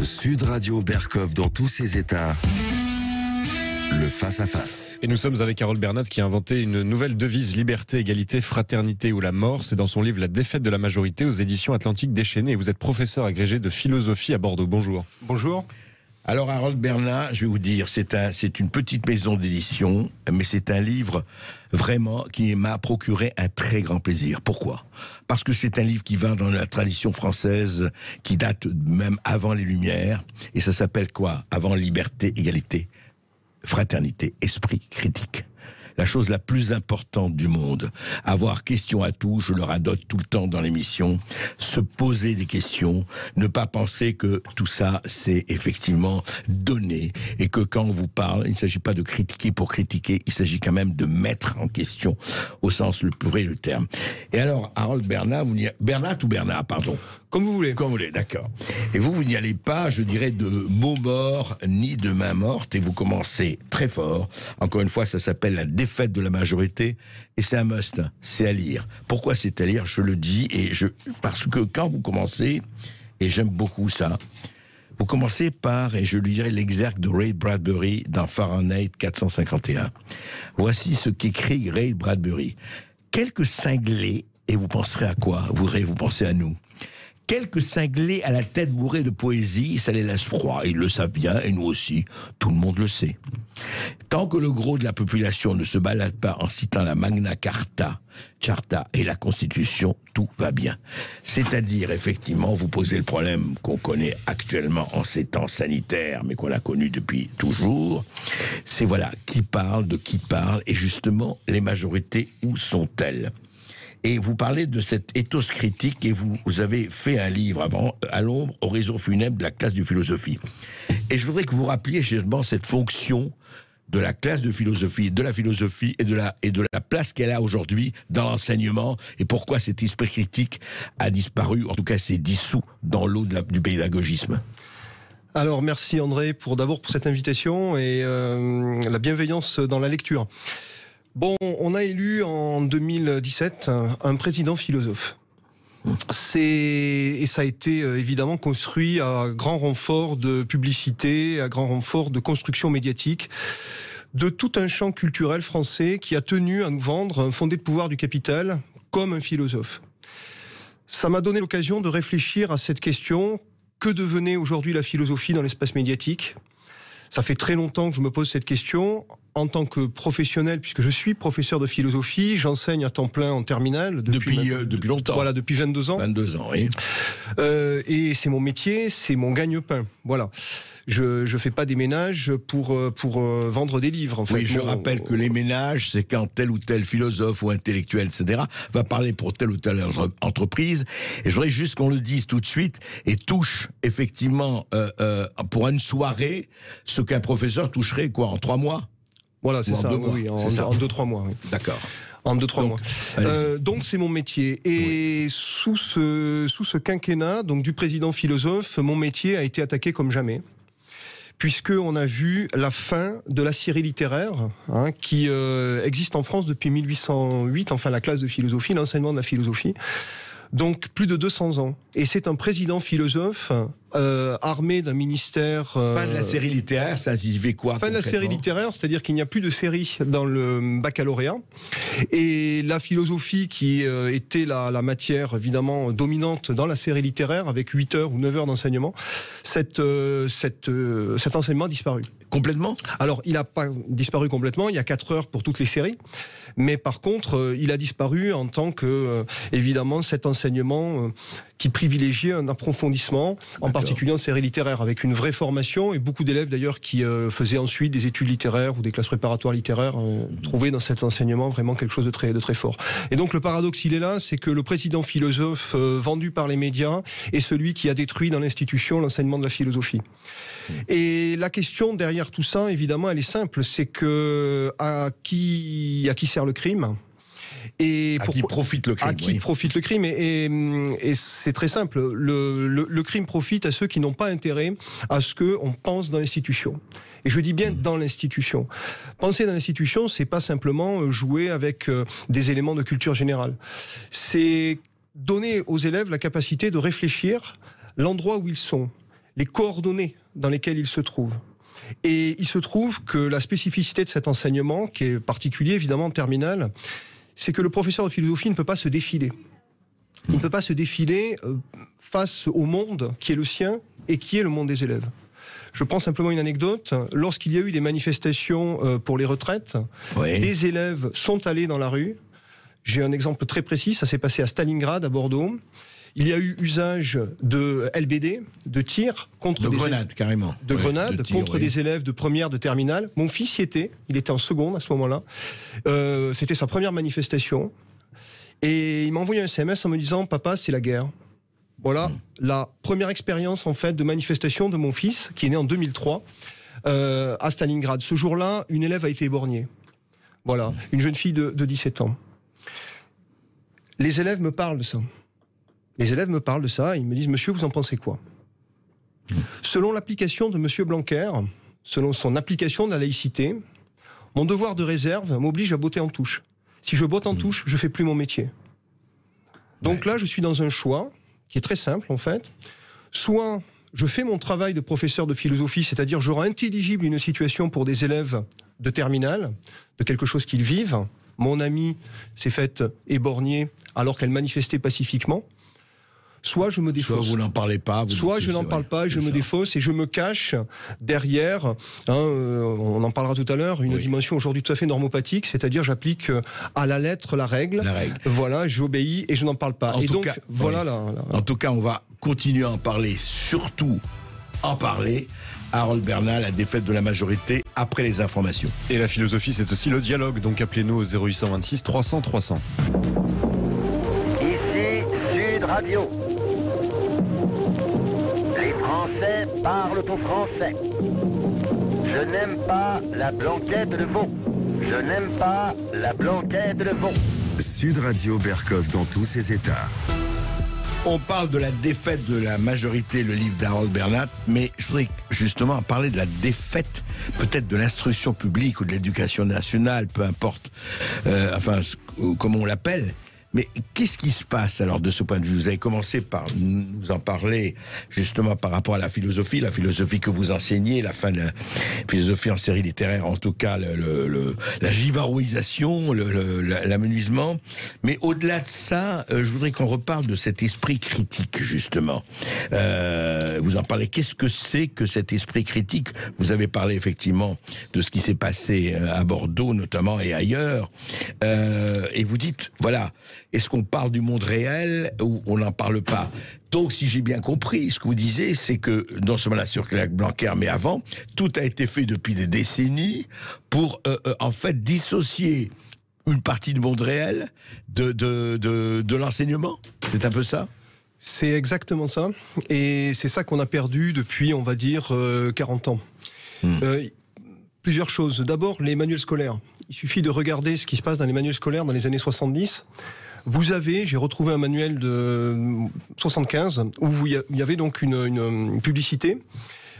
Sud Radio Berkov dans tous ses états. Le face-à-face. Et nous sommes avec Harold Bernat qui a inventé une nouvelle devise: liberté, égalité, fraternité ou la mort. C'est dans son livre La défaite de la majorité aux éditions Atlantique Déchaîné. Et vous êtes professeur agrégé de philosophie à Bordeaux. Bonjour. Bonjour. Alors Harold Bernat, je vais vous dire, c'est une petite maison d'édition, mais c'est un livre vraiment qui m'a procuré un très grand plaisir. Pourquoi ? Parce que c'est un livre qui va dans la tradition française, qui date même avant les Lumières, et ça s'appelle quoi ? Avant liberté, égalité, fraternité, esprit critique. La chose la plus importante du monde. Avoir question à tout, je le radote tout le temps dans l'émission. Se poser des questions, ne pas penser que tout ça, c'est effectivement donné. Et que quand on vous parle, il ne s'agit pas de critiquer pour critiquer, il s'agit quand même de mettre en question, au sens le plus vrai du terme. Et alors, Harold Bernat, Bernat ou Bernat, pardon ? Comme vous voulez. Comme vous voulez, d'accord. Et vous n'y allez pas, je dirais, de mots morts ni de main morte, et vous commencez très fort. Encore une fois, ça s'appelle La défaite de la majorité, et c'est un must, c'est à lire. Pourquoi c'est à lire ? Je le dis, parce que quand vous commencez, et j'aime beaucoup ça, vous commencez par, et je lui dirais, l'exergue de Ray Bradbury dans Fahrenheit 451. Voici ce qu'écrit Ray Bradbury. Quelques cinglés, et vous penserez à quoi ? Vous pensez à nous. Quelques cinglés à la tête bourrée de poésie, ça les laisse froids. Ils le savent bien, et nous aussi. Tout le monde le sait. Tant que le gros de la population ne se balade pas en citant la Magna Carta et la Constitution, tout va bien. C'est-à-dire, effectivement, vous posez le problème qu'on connaît actuellement en ces temps sanitaires, mais qu'on a connu depuis toujours. C'est voilà, qui parle, de qui parle, et justement, les majorités, où sont-elles ? Et vous parlez de cette éthos critique, et vous avez fait un livre avant, à l'ombre, Horizon funèbre de la classe de philosophie. Et je voudrais que vous rappeliez justement cette fonction de la classe de philosophie et de la place qu'elle a aujourd'hui dans l'enseignement, et pourquoi cet esprit critique a disparu, en tout cas s'est dissous dans l'eau du pédagogisme. Alors merci André d'abord pour cette invitation et la bienveillance dans la lecture. Bon, on a élu en 2017 un président philosophe. Et ça a été évidemment construit à grand renfort de publicité, à grand renfort de construction médiatique, de tout un champ culturel français qui a tenu à nous vendre un fondé de pouvoir du capital comme un philosophe. Ça m'a donné l'occasion de réfléchir à cette question: que devenait aujourd'hui la philosophie dans l'espace médiatique ? Ça fait très longtemps que je me pose cette question. En tant que professionnel, puisque je suis professeur de philosophie, j'enseigne à temps plein en terminale. Depuis longtemps. Voilà, depuis 22 ans. 22 ans, oui. Et c'est mon métier, c'est mon gagne-pain. Voilà. Je fais pas des ménages pour vendre des livres. En fait. Oui, je rappelle que les ménages, c'est quand tel ou tel philosophe ou intellectuel, etc., va parler pour telle ou telle entreprise. Et je voudrais juste qu'on le dise tout de suite et touche effectivement pour une soirée ce qu'un professeur toucherait quoi en 3 mois. Voilà, c'est ça. Oui, en 2-3 mois. Oui. D'accord. En 2-3 mois. Donc c'est mon métier. Et sous ce quinquennat, donc du président philosophe, mon métier a été attaqué comme jamais. Puisqu'on a vu la fin de la série littéraire qui existe en France depuis 1808, enfin la classe de philosophie, l'enseignement de la philosophie. Donc plus de 200 ans. Et c'est un président philosophe armé d'un ministère... Fin de la série littéraire, ça signifie quoi? Fin de la série littéraire, c'est-à-dire qu'il n'y a plus de série dans le baccalauréat. Et la philosophie, qui était la matière évidemment dominante dans la série littéraire, avec 8 heures ou 9 heures d'enseignement, cet enseignement a disparu. Complètement? Alors, il n'a pas disparu complètement, il y a 4 heures pour toutes les séries. Mais par contre, il a disparu en tant que, évidemment, cet enseignement qui privilégiait un approfondissement, en particulier en série littéraire, avec une vraie formation, et beaucoup d'élèves d'ailleurs qui faisaient ensuite des études littéraires ou des classes préparatoires littéraires trouvaient dans cet enseignement vraiment quelque chose de très fort. Et donc le paradoxe, il est là, c'est que le président philosophe vendu par les médias est celui qui a détruit dans l'institution l'enseignement de la philosophie. Et la question derrière tout ça, évidemment, elle est simple, c'est que à qui sert le crime ? Et à qui profite le crime? À qui profite le crime? Et c'est très simple. Le crime profite à ceux qui n'ont pas intérêt à ce qu'on pense dans l'institution. Et je dis bien dans l'institution. Penser dans l'institution, c'est pas simplement jouer avec des éléments de culture générale. C'est donner aux élèves la capacité de réfléchir l'endroit où ils sont. les coordonnées dans lesquelles il se trouve. Et il se trouve que la spécificité de cet enseignement, qui est particulier évidemment en terminale, c'est que le professeur de philosophie ne peut pas se défiler. Il ne peut pas se défiler face au monde qui est le sien et qui est le monde des élèves. Je prends simplement une anecdote. Lorsqu'il y a eu des manifestations pour les retraites, des élèves sont allés dans la rue. J'ai un exemple très précis, ça s'est passé à Stalingrad, à Bordeaux. Il y a eu usage de LBD, de tirs contre des grenades, carrément. De grenades contre des élèves de première, de terminale. Mon fils y était, il était en seconde à ce moment-là. C'était sa première manifestation. Et il m'a envoyé un SMS en me disant « Papa, c'est la guerre ». Voilà la première expérience en fait de manifestation de mon fils, qui est né en 2003, à Stalingrad. Ce jour-là, une élève a été éborgnée. Voilà, une jeune fille de 17 ans. Les élèves me parlent de ça. Les élèves me parlent de ça et ils me disent « Monsieur, vous en pensez quoi ?» Selon l'application de Monsieur Blanquer, selon son application de la laïcité, mon devoir de réserve m'oblige à botter en touche. Si je botte en touche, je ne fais plus mon métier. Donc là, je suis dans un choix qui est très simple en fait. Soit je fais mon travail de professeur de philosophie, c'est-à-dire je rends intelligible une situation pour des élèves de terminale, de quelque chose qu'ils vivent. Mon amie s'est faite éborgner alors qu'elle manifestait pacifiquement. Soit je me défausse. Soit vous n'en parlez pas. Soit je n'en parle pas, je me défausse et je me cache derrière, on en parlera tout à l'heure, une dimension aujourd'hui tout à fait normopathique, c'est-à-dire j'applique à la lettre la règle. Voilà, j'obéis et je n'en parle pas. En tout cas, on va continuer à en parler, surtout en parler. Harold Bernat, la défaite de la majorité après les informations. Et la philosophie, c'est aussi le dialogue, donc appelez-nous au 0826 300 300. Ici Sud Radio. Les Français parlent au français. Je n'aime pas la blanquette de veau. Je n'aime pas la blanquette de veau. Sud Radio Berkov dans tous ses états. On parle de la défaite de la majorité, le livre d'Harold Bernat, mais je voudrais justement parler de la défaite, peut-être de l'instruction publique ou de l'éducation nationale, peu importe, comment on l'appelle. Mais qu'est-ce qui se passe alors de ce point de vue? Vous avez commencé par nous en parler justement par rapport à la philosophie que vous enseignez, la fin de la philosophie en série littéraire, en tout cas la givaroisation, l'amenuisement. Mais au-delà de ça, je voudrais qu'on reparle de cet esprit critique justement. Vous en parlez. Qu'est-ce que c'est que cet esprit critique? Vous avez parlé effectivement de ce qui s'est passé à Bordeaux notamment et ailleurs. Et vous dites, voilà, est-ce qu'on parle du monde réel ou on n'en parle pas? Donc, si j'ai bien compris, ce que vous disiez, c'est que non seulement la circulaire Blanquer, mais avant, tout a été fait depuis des décennies pour, en fait, dissocier une partie du monde réel de l'enseignement. C'est un peu ça? C'est exactement ça. Et c'est ça qu'on a perdu depuis, on va dire, 40 ans. Plusieurs choses. D'abord, les manuels scolaires. Il suffit de regarder ce qui se passe dans les manuels scolaires dans les années 70. Vous avez, j'ai retrouvé un manuel de 75 où il y avait donc une publicité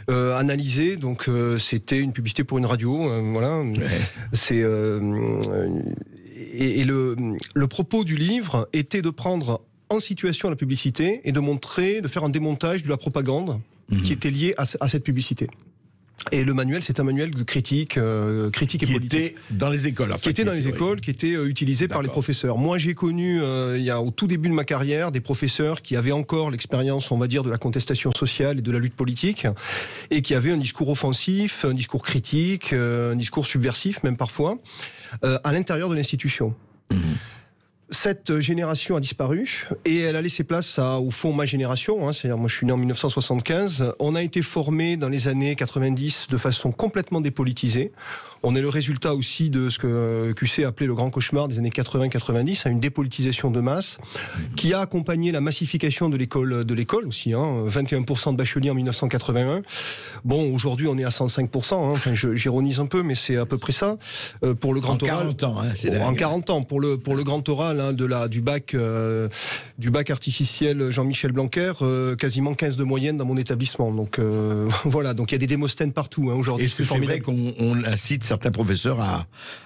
analysée. Donc c'était une publicité pour une radio, voilà. C'est et le propos du livre était de prendre en situation la publicité et de faire un démontage de la propagande qui était liée à cette publicité. Et le manuel, c'est un manuel de critique et politique. Qui était dans les écoles. Qui était dans les écoles, qui était utilisé par les professeurs. Moi, j'ai connu, au tout début de ma carrière, des professeurs qui avaient encore l'expérience, on va dire, de la contestation sociale et de la lutte politique, et qui avaient un discours offensif, un discours critique, un discours subversif, même parfois, à l'intérieur de l'institution. Cette génération a disparu et elle a laissé place au fond, ma génération. C'est-à-dire, moi, je suis né en 1975. On a été formé dans les années 90 de façon complètement dépolitisée. On est le résultat aussi de ce que QC appelait le grand cauchemar des années 80-90, une dépolitisation de masse qui a accompagné la massification de l'école aussi. 21% de bacheliers en 1981. Bon, aujourd'hui, on est à 105%. Enfin, j'ironise un peu, mais c'est à peu près ça. Pour le grand oral. En 40 ans, en 40 ans. Pour le grand oral, final hein, du bac artificiel Jean-Michel Blanquer, quasiment 15 de moyenne dans mon établissement. Donc voilà, donc il y a des Démosthènes partout hein, aujourd'hui. Et c'est vrai qu'on incite certains professeurs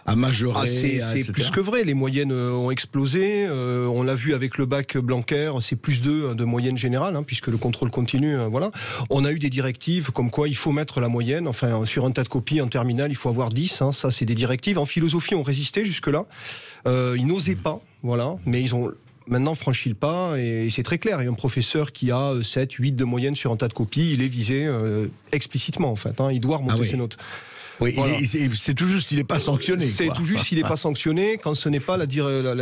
à majorer. C'est plus que vrai, les moyennes ont explosé. On l'a vu avec le bac Blanquer, c'est plus 2 de moyenne générale, hein, puisque le contrôle continue. Voilà. On a eu des directives comme quoi il faut mettre la moyenne. Enfin, sur un tas de copies en terminale, il faut avoir 10. Hein, ça, c'est des directives. En philosophie, on résistait jusque-là. Ils n'osaient pas, voilà, mais ils ont maintenant franchi le pas et c'est très clair. Il y a un professeur qui a 7, 8 de moyenne sur un tas de copies, il est visé explicitement en fait. Hein, il doit remonter ses notes. Oui, voilà. C'est tout juste s'il n'est pas sanctionné. C'est tout juste s'il n'est pas sanctionné quand ce n'est pas la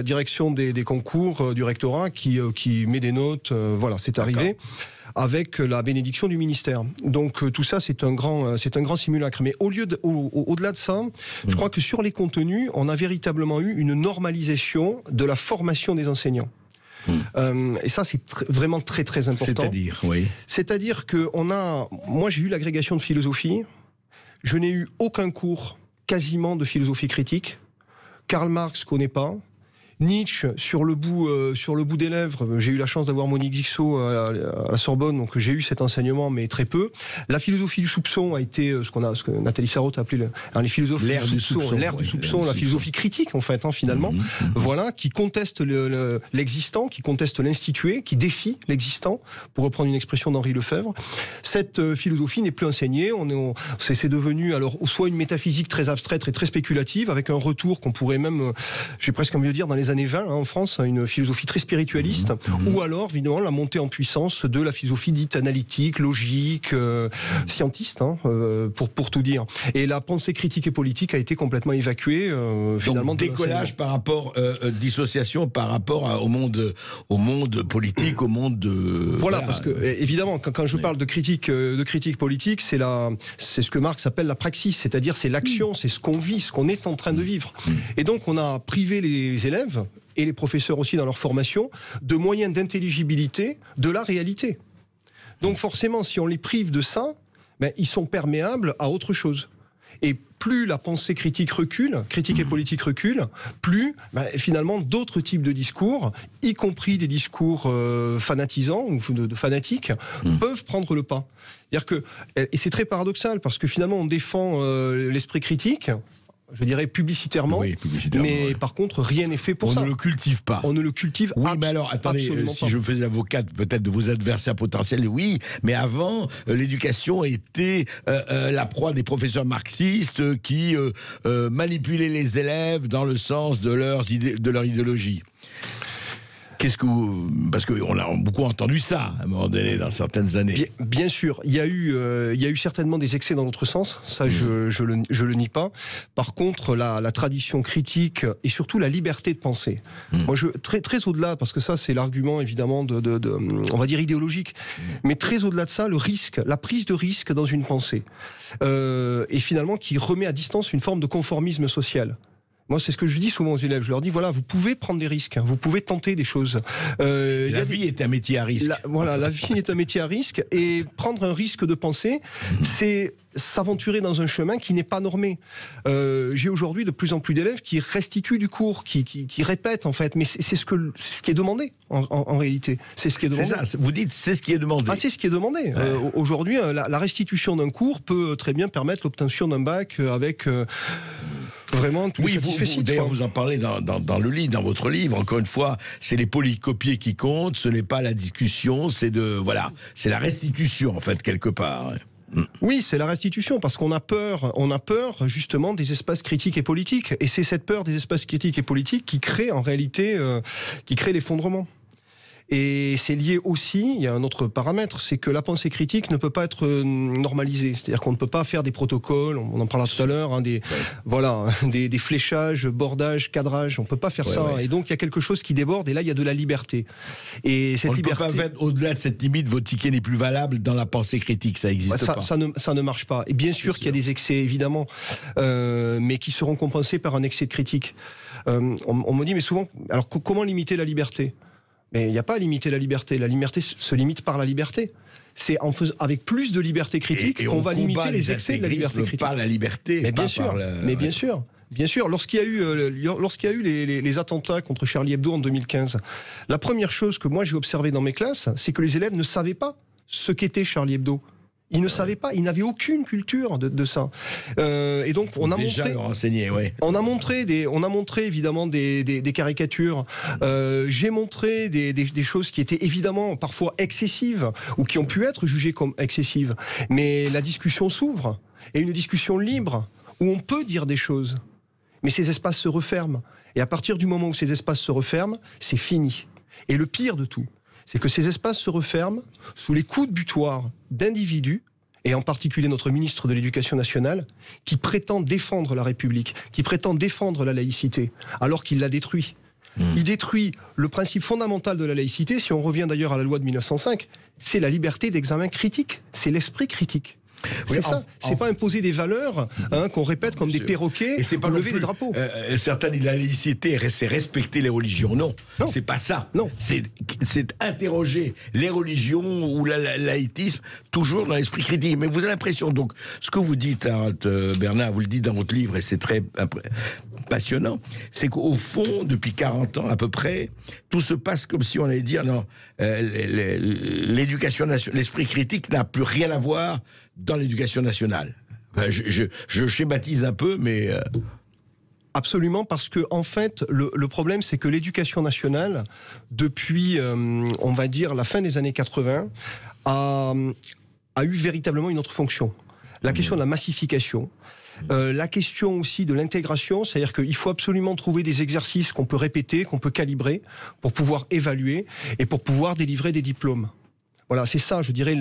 direction des concours du rectorat qui met des notes. Voilà, c'est arrivé avec la bénédiction du ministère. Donc tout ça, c'est un grand simulacre. Mais au-delà de ça, je crois que sur les contenus, on a véritablement eu une normalisation de la formation des enseignants. Et ça, c'est vraiment très très important. C'est-à-dire que moi, j'ai eu l'agrégation de philosophie. Je n'ai eu aucun cours quasiment de philosophie critique. Karl Marx connais pas. Nietzsche sur le bout des lèvres. J'ai eu la chance d'avoir Monique Zixot à la Sorbonne, donc j'ai eu cet enseignement, mais très peu. La philosophie du soupçon a été ce que Nathalie Sarraute a appelé les philosophes l'ère du soupçon, la philosophie critique en fait, hein, finalement. Voilà, qui conteste l'existant, qui conteste l'institué, qui défie l'existant, pour reprendre une expression d'Henri Lefebvre. Cette philosophie n'est plus enseignée. C'est devenu alors soit une métaphysique très abstraite et très spéculative, avec un retour qu'on pourrait même, j'ai presque envie de dire, dans les années 20 hein, en France, une philosophie très spiritualiste, ou alors évidemment la montée en puissance de la philosophie dite analytique, logique, scientiste, hein, pour tout dire. Et la pensée critique et politique a été complètement évacuée. Finalement, donc décollage par rapport, dissociation par rapport au monde politique, au monde de... Voilà, parce que évidemment, quand je parle de critique politique, c'est ce que Marx appelle la praxis, c'est-à-dire c'est l'action, c'est ce qu'on vit, ce qu'on est en train de vivre. Et donc on a privé les élèves et les professeurs aussi dans leur formation de moyens d'intelligibilité de la réalité. Donc forcément, si on les prive de ça, ils sont perméables à autre chose. Et plus la pensée critique et politique recule, plus finalement d'autres types de discours, y compris des discours fanatisants ou de fanatiques, peuvent prendre le pas. Et c'est très paradoxal parce que finalement on défend l'esprit critique, je dirais publicitairement, mais par contre rien n'est fait pour ça. On ne le cultive pas. On ne le cultive mais alors, attendez, si je faisais l'avocat peut-être de vos adversaires potentiels, oui, mais avant, l'éducation était la proie des professeurs marxistes qui manipulaient les élèves dans le sens de leur idéologie. Parce qu'on a beaucoup entendu ça à un moment donné dans certaines années. Bien sûr, il y a eu certainement des excès dans l'autre sens, ça je le nie pas. Par contre, la tradition critique et surtout la liberté de penser. Moi, très au-delà, parce que ça c'est l'argument évidemment on va dire idéologique, mais très au-delà de ça, le risque, la prise de risque dans une pensée, et finalement qui remet à distance une forme de conformisme social. Moi, c'est ce que je dis souvent aux élèves. Je leur dis, voilà, vous pouvez prendre des risques, vous pouvez tenter des choses. La vie est un métier à risque. La vie est un métier à risque. Et prendre un risque de pensée, c'est s'aventurer dans un chemin qui n'est pas normé. J'ai aujourd'hui de plus en plus d'élèves qui restituent du cours, qui répètent, en fait. Mais c'est ce qui est demandé, en réalité. C'est ce qui est demandé. C'est ça, vous dites, c'est ce qui est demandé. C'est ce qui est demandé. Aujourd'hui, la restitution d'un cours peut très bien permettre l'obtention d'un bac avec... vraiment tous les satisfecit. D'ailleurs, vous en parlez dans votre livre. Encore une fois, c'est les polycopiés qui comptent. Ce n'est pas la discussion. C'est la restitution en fait quelque part. Oui, c'est la restitution parce qu'on a peur justement des espaces critiques et politiques. Et c'est cette peur des espaces critiques et politiques qui crée en réalité, l'effondrement. Et c'est lié aussi, il y a un autre paramètre, c'est que la pensée critique ne peut pas être normalisée. C'est-à-dire qu'on ne peut pas faire des protocoles, on en parlera tout à l'heure, des fléchages, bordages, cadrages, on ne peut pas faire ça. Et donc il y a quelque chose qui déborde, et là il y a de la liberté. Et cette liberté... On ne peut pas faire au-delà de cette limite, votre ticket n'est plus valable dans la pensée critique, ça n'existe pas. Ça ne marche pas. Et bien sûr qu'il y a des excès, évidemment, mais qui seront compensés par un excès de critique. On me dit, mais souvent, alors comment limiter la liberté ? Mais il n'y a pas à limiter la liberté. La liberté se limite par la liberté. C'est avec plus de liberté critique qu'on va limiter les excès de la liberté critique. Par la liberté. Mais bien sûr. Bien sûr, lorsqu'il y a eu les attentats contre Charlie Hebdo en 2015, la première chose que moi j'ai observée dans mes classes, c'est que les élèves ne savaient pas ce qu'était Charlie Hebdo. Ils ne savaient pas, ils n'avaient aucune culture de ça. Et donc on a déjà montré, leur enseigner, ouais. on a montré évidemment des caricatures. J'ai montré des choses qui étaient évidemment parfois excessives ou qui ont pu être jugées comme excessives. Mais la discussion s'ouvre et une discussion libre où on peut dire des choses. Mais ces espaces se referment. Et à partir du moment où ces espaces se referment, c'est fini. Et le pire de tout, c'est que ces espaces se referment sous les coups de butoir d'individus, et en particulier notre ministre de l'Éducation nationale, qui prétend défendre la République, qui prétend défendre la laïcité, alors qu'il la détruit. Il détruit le principe fondamental de la laïcité, si on revient d'ailleurs à la loi de 1905, c'est la liberté d'examen critique, c'est l'esprit critique. Oui, c'est ça, c'est pas imposer des valeurs qu'on répète comme des perroquets, et c'est pas lever des drapeaux. Certains disent la laïcité, c'est respecter les religions. Non, c'est pas ça. Non. C'est interroger les religions ou le laïcisme toujours dans l'esprit critique. Mais vous avez l'impression, donc, ce que vous dites, Bernard, vous le dites dans votre livre, et c'est très passionnant, c'est qu'au fond, depuis 40 ans à peu près, tout se passe comme si on allait dire, non, l'éducation nationale, l'esprit critique n'a plus rien à voir dans l'éducation nationale. Enfin, je schématise un peu, mais... Absolument, parce que en fait, le problème, c'est que l'éducation nationale, depuis, on va dire, la fin des années 80, a eu véritablement une autre fonction. La question de la massification, la question aussi de l'intégration, c'est-à-dire qu'il faut absolument trouver des exercices qu'on peut répéter, qu'on peut calibrer, pour pouvoir évaluer et pour pouvoir délivrer des diplômes. Voilà, c'est ça, je dirais,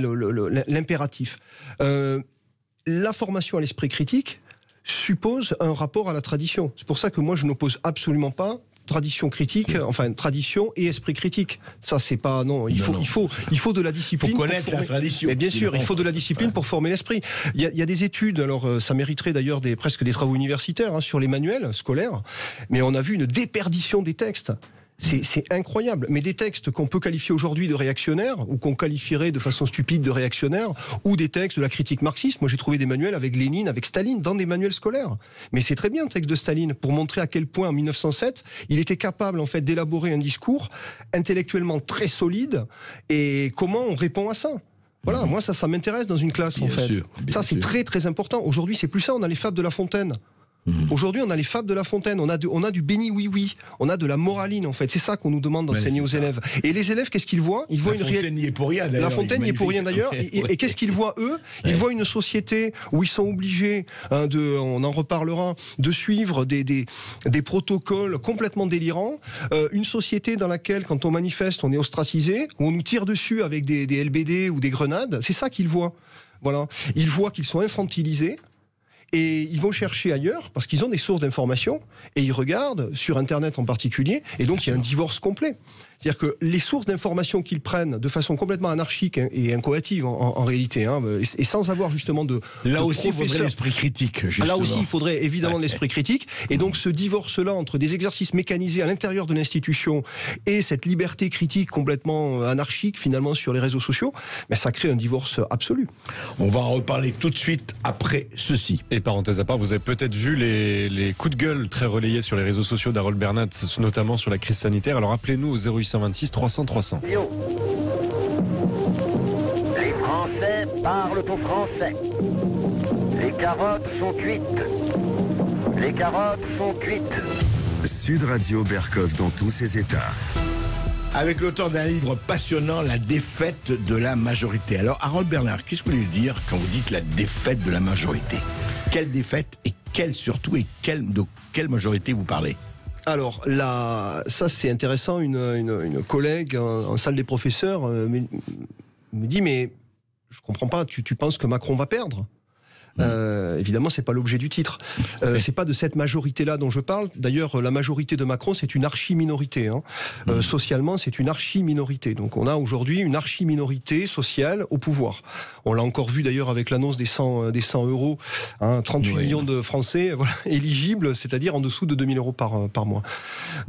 l'impératif. La formation à l'esprit critique suppose un rapport à la tradition. C'est pour ça que moi, je n'oppose absolument pas tradition critique, enfin tradition et esprit critique. Ça, c'est pas... Non, il faut de la discipline. Il faut connaître la tradition. Mais bien sûr, il faut de la discipline pour former l'esprit. Il y a des études, alors ça mériterait d'ailleurs presque des travaux universitaires sur les manuels scolaires, mais on a vu une déperdition des textes. C'est incroyable, mais des textes qu'on peut qualifier aujourd'hui de réactionnaires, ou qu'on qualifierait de façon stupide de réactionnaires, ou des textes de la critique marxiste. Moi j'ai trouvé des manuels avec Lénine, avec Staline, dans des manuels scolaires. Mais c'est très bien le texte de Staline, pour montrer à quel point en 1907, il était capable en fait d'élaborer un discours intellectuellement très solide, et comment on répond à ça. Voilà, moi ça m'intéresse dans une classe en fait. Ça c'est très très important. Aujourd'hui c'est plus ça, on a les fables de La Fontaine. Aujourd'hui, on a les fables de La Fontaine, on a du béni oui-oui, on a de la moraline en fait. C'est ça qu'on nous demande d'enseigner aux élèves. Et les élèves, qu'est-ce qu'ils voient ? Ils voient La Fontaine n'y est pour rien d'ailleurs. La Fontaine n'y est pour rien d'ailleurs. Et qu'est-ce qu'ils voient eux ? Ils voient une société où ils sont obligés, on en reparlera, de suivre des protocoles complètement délirants. Une société dans laquelle, quand on manifeste, on est ostracisé, où on nous tire dessus avec des LBD ou des grenades. C'est ça qu'ils voient. Voilà. Ils voient qu'ils sont infantilisés. Et ils vont chercher ailleurs, parce qu'ils ont des sources d'information, et ils regardent, sur Internet en particulier, et donc il y a un divorce complet. C'est-à-dire que les sources d'informations qu'ils prennent de façon complètement anarchique et incoative en réalité, et sans avoir justement de là aussi, il faudrait l'esprit critique, justement. Là aussi, il faudrait évidemment l'esprit critique. Et donc ce divorce-là entre des exercices mécanisés à l'intérieur de l'institution et cette liberté critique complètement anarchique, finalement, sur les réseaux sociaux, mais ça crée un divorce absolu. On va en reparler tout de suite après ceci. Et parenthèse à part, vous avez peut-être vu les coups de gueule très relayés sur les réseaux sociaux d'Harold Bernat, notamment sur la crise sanitaire. Alors appelez-nous au 0826 300 300. Yo. Les Français parlent au français. Les carottes sont cuites. Les carottes sont cuites. Sud Radio Berkov dans tous ses états. Avec l'auteur d'un livre passionnant, La défaite de la majorité. Alors, Harold Bernard, qu'est-ce que vous voulez dire quand vous dites la défaite de la majorité ? Quelle défaite et de quelle majorité vous parlez ? Alors, ça c'est intéressant, une collègue en salle des professeurs me dit, mais je comprends pas, tu penses que Macron va perdre ? Évidemment, c'est pas l'objet du titre. C'est pas de cette majorité-là dont je parle. D'ailleurs, la majorité de Macron, c'est une archi-minorité. Socialement, c'est une archi-minorité. Donc, on a aujourd'hui une archi-minorité sociale au pouvoir. On l'a encore vu d'ailleurs avec l'annonce des 100 euros, 38 millions de Français éligibles, c'est-à-dire en dessous de 2000 euros par mois.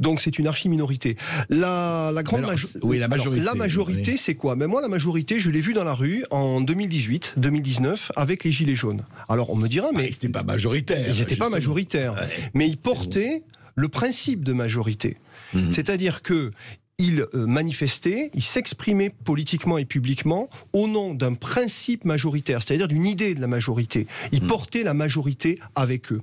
Donc c'est une archi-minorité. La grande la majorité. Oui. C'est quoi? Moi, la majorité, je l'ai vue dans la rue en 2018, 2019, avec les Gilets jaunes. Alors on me dira, mais... ils n'étaient pas majoritaires. Ils n'étaient pas majoritaires. Ouais. Mais ils portaient le principe de majorité. C'est-à-dire que ils manifestaient, ils s'exprimaient politiquement et publiquement au nom d'un principe majoritaire, c'est-à-dire d'une idée de la majorité. Ils portaient la majorité avec eux.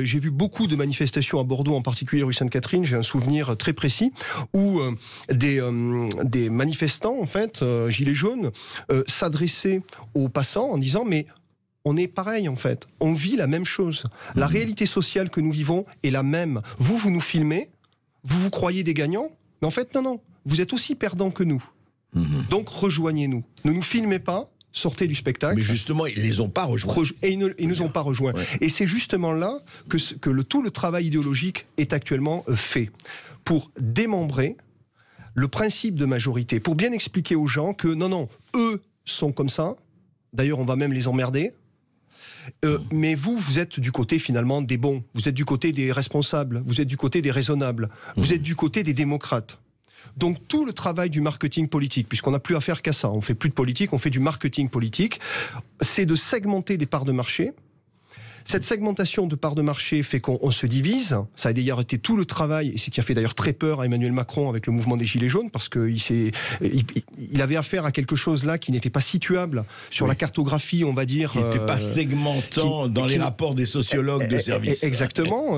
J'ai vu beaucoup de manifestations à Bordeaux, en particulier rue Sainte-Catherine, j'ai un souvenir très précis, où des manifestants, en fait, gilets jaunes, s'adressaient aux passants en disant « mais on est pareil, en fait, on vit la même chose. La réalité sociale que nous vivons est la même. Vous nous filmez, vous croyez des gagnants, mais en fait, non, vous êtes aussi perdants que nous. Donc rejoignez-nous. Ne nous filmez pas, sortez du spectacle. Mais justement, ils ne les ont pas rejoints. Ils ne nous ont pas rejoints. Ouais. Et c'est justement là que tout le travail idéologique est actuellement fait, pour démembrer le principe de majorité, pour bien expliquer aux gens que non, eux sont comme ça, d'ailleurs on va même les emmerder. Mais vous êtes du côté finalement des bons, vous êtes du côté des responsables, vous êtes du côté des raisonnables, vous êtes du côté des démocrates. Donc tout le travail du marketing politique, puisqu'on n'a plus affaire qu'à ça, on fait plus de politique, on fait du marketing politique, c'est de segmenter des parts de marché. Cette segmentation de parts de marché fait qu'on se divise. Ça a d'ailleurs été tout le travail, et c'est ce qui a fait d'ailleurs très peur à Emmanuel Macron avec le mouvement des Gilets jaunes, parce qu'il avait affaire à quelque chose là qui n'était pas situable sur la cartographie, on va dire. Qui n'était pas segmentant dans les rapports des sociologues de service. Exactement.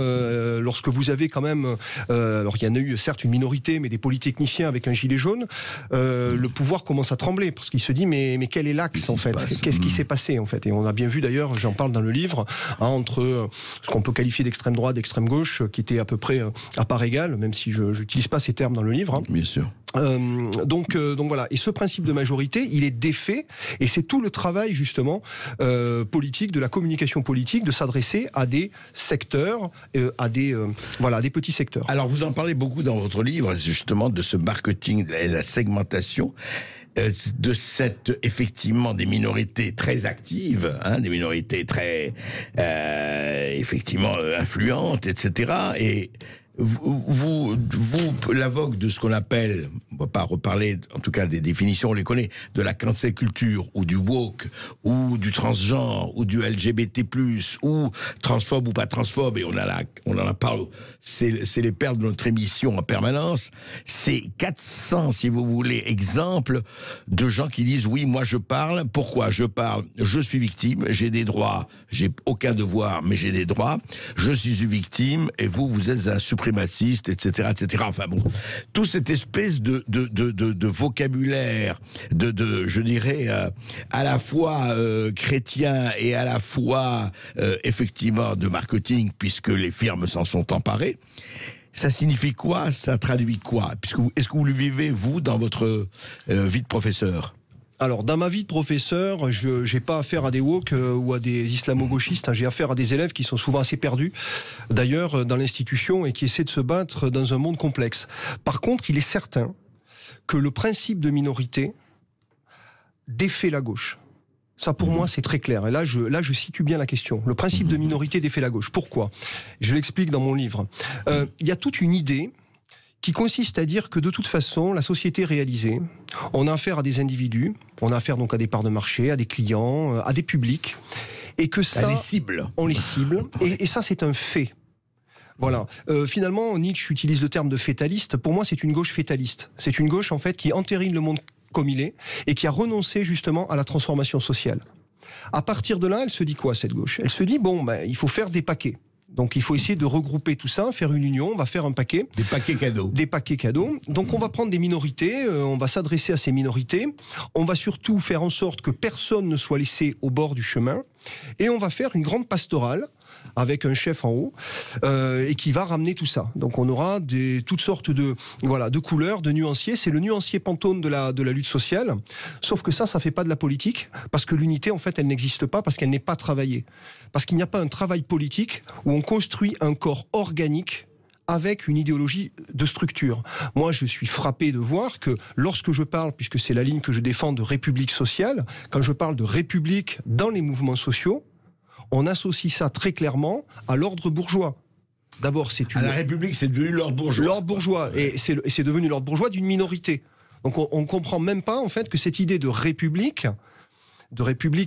Lorsque vous avez quand même... alors il y en a eu certes une minorité, mais des polytechniciens avec un gilet jaune, le pouvoir commence à trembler, parce qu'il se dit mais quel est l'axe en fait? Qu'est-ce qui s'est passé en fait? Et on a bien vu d'ailleurs, j'en parle dans le livre, entre ce qu'on peut qualifier d'extrême droite, d'extrême gauche, qui était à peu près à part égale, même si je n'utilise pas ces termes dans le livre. Bien sûr. Donc voilà. Et ce principe de majorité, il est défait, et c'est tout le travail justement politique, de la communication politique, de s'adresser à des secteurs, à des petits secteurs. Alors vous en parlez beaucoup dans votre livre, justement, de ce marketing, de la segmentation, de cette, effectivement, des minorités très actives, des minorités très, effectivement, influentes, etc. Et vous, la vogue de ce qu'on appelle, on ne va pas reparler, en tout cas des définitions, on les connaît, de la cancel culture, ou du woke, ou du transgenre, ou du LGBT+, ou transphobe ou pas transphobe, et on en a parlé, c'est les perles de notre émission en permanence. C'est 400, si vous voulez, exemples de gens qui disent, oui, moi je parle, pourquoi je parle? Je suis victime, j'ai des droits, j'ai aucun devoir, mais j'ai des droits, je suis une victime, et vous êtes un suprémaciste, etc. Enfin bon, toute cette espèce de vocabulaire, je dirais, à la fois chrétien et à la fois, effectivement, de marketing, puisque les firmes s'en sont emparées. Ça signifie quoi? Ça traduit quoi? Est-ce que vous le vivez, vous, dans votre vie de professeur? Alors, dans ma vie de professeur, je n'ai pas affaire à des woke ou à des islamo-gauchistes. J'ai affaire à des élèves qui sont souvent assez perdus, d'ailleurs, dans l'institution, et qui essaient de se battre dans un monde complexe. Par contre, il est certain que le principe de minorité défait la gauche. Ça, pour moi, c'est très clair. Et là, je situe bien la question. Le principe de minorité défait la gauche. Pourquoi? Je l'explique dans mon livre. Il y a toute une idée qui consiste à dire que de toute façon, la société est réalisée. On a affaire à des individus, on a affaire donc à des parts de marché, à des clients, à des publics, et que ça, on les cible, et ça c'est un fait. Voilà. Finalement, Nietzsche utilise le terme de fétaliste. Pour moi, c'est une gauche fétaliste. C'est une gauche en fait qui entérine le monde comme il est et qui a renoncé justement à la transformation sociale. À partir de là, elle se dit quoi, cette gauche? Elle se dit il faut faire des paquets. Donc il faut essayer de regrouper tout ça, faire une union, on va faire un paquet. Des paquets cadeaux. Des paquets cadeaux. Donc on va prendre des minorités, on va s'adresser à ces minorités, on va surtout faire en sorte que personne ne soit laissé au bord du chemin, et on va faire une grande pastorale avec un chef en haut, et qui va ramener tout ça. Donc on aura toutes sortes de couleurs, de nuanciers. C'est le nuancier Pantone de la lutte sociale. Sauf que ça fait pas de la politique, parce que l'unité, en fait, elle n'existe pas, parce qu'elle n'est pas travaillée. Parce qu'il n'y a pas un travail politique où on construit un corps organique avec une idéologie de structure. Moi, je suis frappé de voir que lorsque je parle, puisque c'est la ligne que je défends, de république sociale, quand je parle de république dans les mouvements sociaux, on associe ça très clairement à l'ordre bourgeois. D'abord, c'est À la République, c'est devenu l'ordre bourgeois. l'ordre bourgeois, et c'est devenu l'ordre bourgeois d'une minorité. Donc on ne comprend même pas en fait que cette idée de république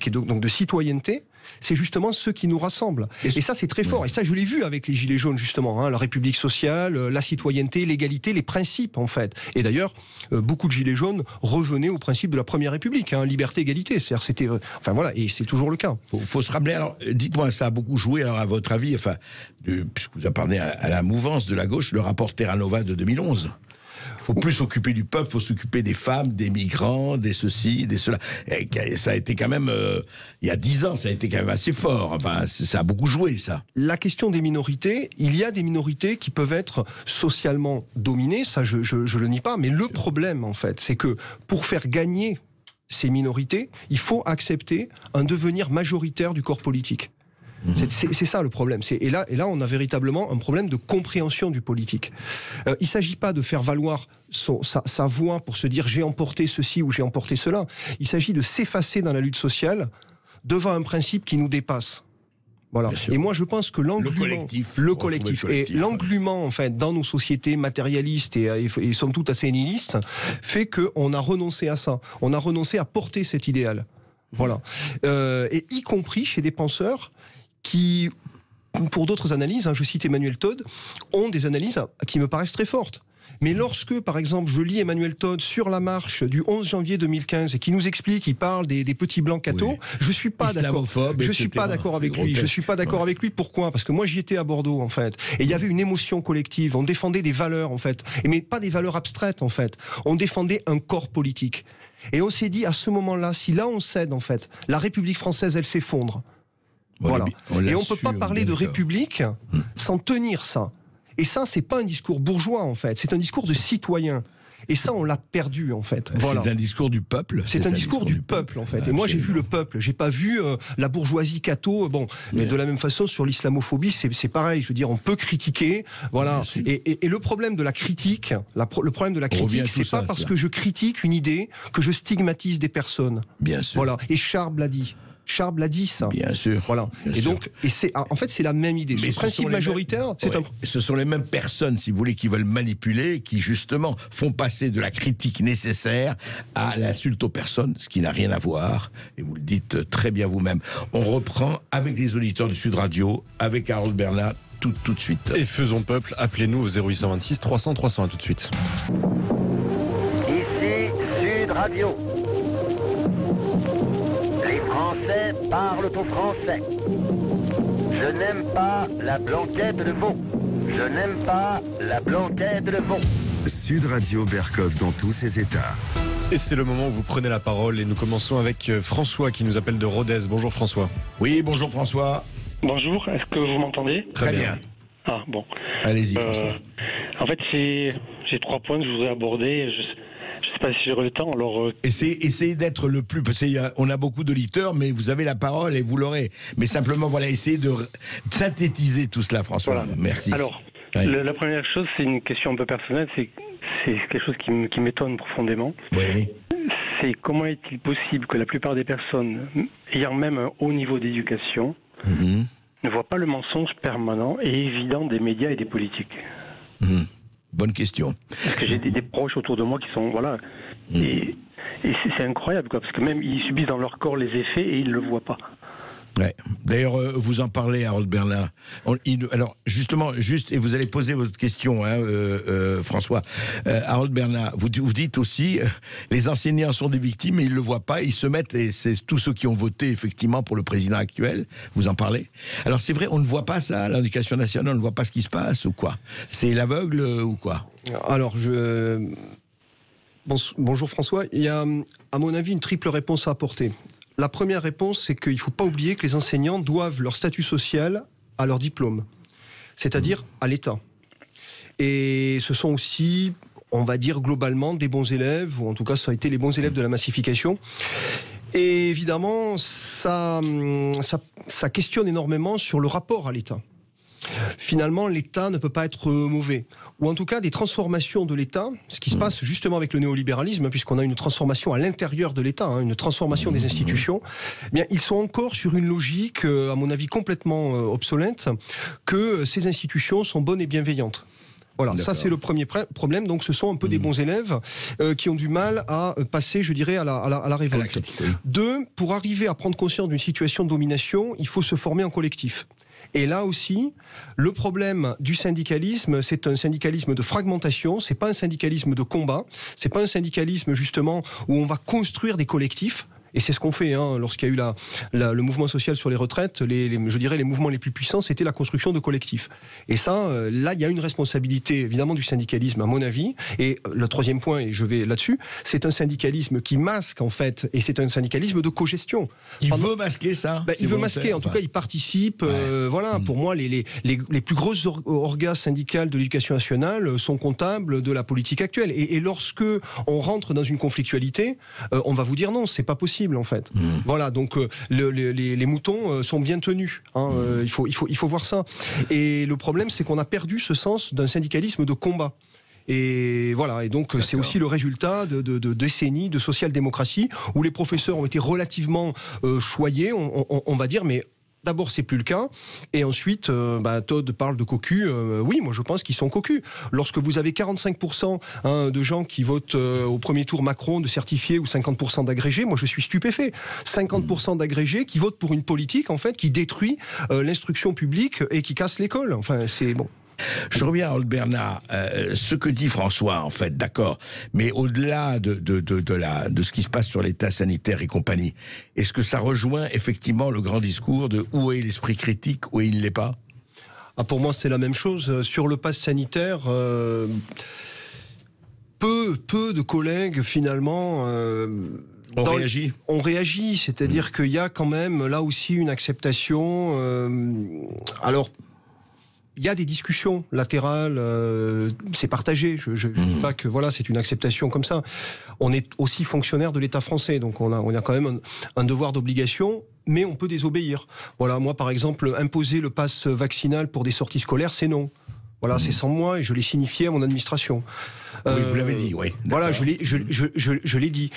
et donc de citoyenneté, c'est justement ce qui nous rassemble. Et ça, c'est très fort. Et ça, je l'ai vu avec les Gilets jaunes, justement. La République sociale, la citoyenneté, l'égalité, les principes, en fait. Et d'ailleurs, beaucoup de Gilets jaunes revenaient au principe de la Première République, liberté, égalité. C'est-à-dire, c'était... Enfin, voilà, et c'est toujours le cas. Faut se rappeler, alors, dites-moi, ça a beaucoup joué, alors, à votre avis, puisque vous appartenez à la mouvance de la gauche, le rapport Terranova de 2011. Il faut plus s'occuper du peuple, il faut s'occuper des femmes, des migrants, des ceci, des cela. Et ça a été quand même, il y a 10 ans, ça a été quand même assez fort. Enfin, ça a beaucoup joué, ça. La question des minorités, il y a des minorités qui peuvent être socialement dominées, ça je le nie pas, mais le problème, en fait, c'est que pour faire gagner ces minorités, il faut accepter un devenir majoritaire du corps politique. C'est ça le problème. Et là, on a véritablement un problème de compréhension du politique. Il ne s'agit pas de faire valoir sa voix pour se dire j'ai emporté ceci ou j'ai emporté cela. Il s'agit de s'effacer dans la lutte sociale devant un principe qui nous dépasse. Voilà. Et moi, je pense que l'englument, le collectif et l'englument en fait dans nos sociétés matérialistes et somme toute assez nihilistes fait qu'on a renoncé à ça. On a renoncé à porter cet idéal. Voilà. Et y compris chez des penseurs qui, pour d'autres analyses, je cite Emmanuel Todd, ont des analyses qui me paraissent très fortes. Mais lorsque, par exemple, je lis Emmanuel Todd sur la marche du 11 janvier 2015 et qui nous explique, il parle des petits blancs cathos, je ne suis pas d'accord. Je suis pas d'accord avec lui. Je suis pas d'accord avec lui. Pourquoi ? Parce que moi, j'y étais à Bordeaux, en fait. Et il y avait une émotion collective. On défendait des valeurs, en fait. Mais pas des valeurs abstraites, en fait. On défendait un corps politique. Et on s'est dit, à ce moment-là, si là on cède, en fait, la République française, elle s'effondre. Voilà. Et on ne peut pas parler de République sans tenir ça. Et ça, c'est pas un discours bourgeois, en fait. C'est un discours de citoyen. Et ça, on l'a perdu, en fait. Voilà. C'est un discours du peuple. C'est un discours du peuple, en fait. Et moi, j'ai vu le peuple. J'ai pas vu la bourgeoisie catho. Bon, mais de la même façon, sur l'islamophobie, c'est pareil. Je veux dire, on peut critiquer. Voilà. Et le problème de la critique, le problème de la critique, c'est pas parce que je critique une idée que je stigmatise des personnes. Bien sûr. Voilà. Et Charb l'a dit. Charb l'a dit, ça. Bien sûr. Voilà. Bien et sûr. donc, en fait, c'est la même idée. Mais ce principe majoritaire, c'est un... Ce sont les mêmes personnes, si vous voulez, qui veulent manipuler, qui justement font passer de la critique nécessaire à l'insulte aux personnes, ce qui n'a rien à voir. Et vous le dites très bien vous-même. On reprend avec les auditeurs de Sud Radio, avec Harold Bernard, tout de suite. Et faisons peuple, appelez-nous au 0826 300 300, à tout de suite. Ici Sud Radio. Les Français parlent au français. Je n'aime pas la blanquette de veau. Je n'aime pas la blanquette de veau. Sud Radio Berkov dans tous ses états. Et c'est le moment où vous prenez la parole et nous commençons avec François qui nous appelle de Rodez. Bonjour François. Oui, bonjour François. Bonjour, est-ce que vous m'entendez ? Très bien. Ah, bon. Allez-y François. En fait, j'ai 3 points que je voudrais aborder. Je sais pas si j'aurai le temps, alors... Essayez d'être le plus... Parce qu'on a beaucoup d'auditeurs, mais vous avez la parole et vous l'aurez. Mais simplement, voilà, essayez de synthétiser tout cela, François. Voilà. Merci. Alors, ouais. La première chose, c'est une question un peu personnelle, c'est quelque chose qui m'étonne profondément. Oui. C'est comment est-il possible que la plupart des personnes, ayant même un haut niveau d'éducation, ne voient pas le mensonge permanent et évident des médias et des politiques. Bonne question. Parce que j'ai des proches autour de moi qui sont... Voilà. Et c'est incroyable, quoi, parce que même ils subissent dans leur corps les effets et ils ne le voient pas. Ouais. D'ailleurs, vous en parlez, Harold Bernard. Alors, justement, et vous allez poser votre question, François. Harold Bernard, vous dites aussi, les enseignants sont des victimes et ils ne le voient pas, ils se mettent, et c'est tous ceux qui ont voté, effectivement, pour le président actuel, vous en parlez. Alors, c'est vrai, on ne voit pas ça, l'éducation nationale, on ne voit pas ce qui se passe, ou quoi ? C'est l'aveugle, ou quoi ? Alors, bonjour François. Il y a, à mon avis, une triple réponse à apporter. La première réponse, c'est qu'il ne faut pas oublier que les enseignants doivent leur statut social à leur diplôme, c'est-à-dire à l'État. Et ce sont aussi, on va dire globalement, des bons élèves, ou en tout cas ça a été les bons élèves de la massification. Et évidemment, ça questionne énormément sur le rapport à l'État. finalement l'État ne peut pas être mauvais. Ou en tout cas des transformations de l'État, ce qui se passe justement avec le néolibéralisme, puisqu'on a une transformation à l'intérieur de l'État, une transformation des institutions, eh bien, ils sont encore sur une logique, à mon avis, complètement obsolète, que ces institutions sont bonnes et bienveillantes. Voilà, ça c'est le premier problème. Donc ce sont un peu des bons élèves qui ont du mal à passer, je dirais, à la révolte. Deux, pour arriver à prendre conscience d'une situation de domination, il faut se former en collectif. Et là aussi, le problème du syndicalisme, c'est un syndicalisme de fragmentation, c'est pas un syndicalisme de combat, c'est pas un syndicalisme justement où on va construire des collectifs. Et c'est ce qu'on fait lorsqu'il y a eu le mouvement social sur les retraites. Je dirais les mouvements les plus puissants, c'était la construction de collectifs. Et ça, là, il y a une responsabilité évidemment du syndicalisme, à mon avis. Et le troisième point, et je vais là-dessus, c'est un syndicalisme qui masque en fait, et c'est un syndicalisme de cogestion. Il veut masquer ça. Il veut masquer. En tout cas, il participe. Voilà. Pour moi, les plus grosses orgas syndicales de l'éducation nationale sont comptables de la politique actuelle. Et lorsque on rentre dans une conflictualité, on va vous dire non, c'est pas possible. En fait. Voilà, donc les moutons sont bien tenus. Il faut voir ça. Et le problème, c'est qu'on a perdu ce sens d'un syndicalisme de combat. Et voilà, et donc c'est aussi le résultat de décennies de social-démocratie où les professeurs ont été relativement choyés, on va dire, mais d'abord, c'est plus le cas. Et ensuite, Todd parle de cocus. Oui, moi, je pense qu'ils sont cocus. Lorsque vous avez 45% de gens qui votent au premier tour Macron de certifiés ou 50% d'agrégés, moi, je suis stupéfait. 50% d'agrégés qui votent pour une politique, en fait, qui détruit l'instruction publique et qui casse l'école. Enfin, c'est bon. Je reviens à Harold Bernard. Ce que dit François, en fait, d'accord. Mais au-delà de ce qui se passe sur l'état sanitaire et compagnie, est-ce que ça rejoint effectivement le grand discours de où est l'esprit critique, où il ne l'est pas ? Pour moi, c'est la même chose. Sur le pass sanitaire, peu de collègues, finalement... On réagit, c'est-à-dire qu'il y a quand même là aussi une acceptation. Alors, il y a des discussions latérales, c'est partagé. Je ne dis pas que voilà, c'est une acceptation comme ça. On est aussi fonctionnaire de l'État français, donc on a quand même un devoir d'obligation, mais on peut désobéir. Voilà, moi par exemple, imposer le pass vaccinal pour des sorties scolaires, c'est non. Voilà, c'est sans moi et je l'ai signifié à mon administration. Oui, vous l'avez dit, oui. Voilà, je l'ai dit.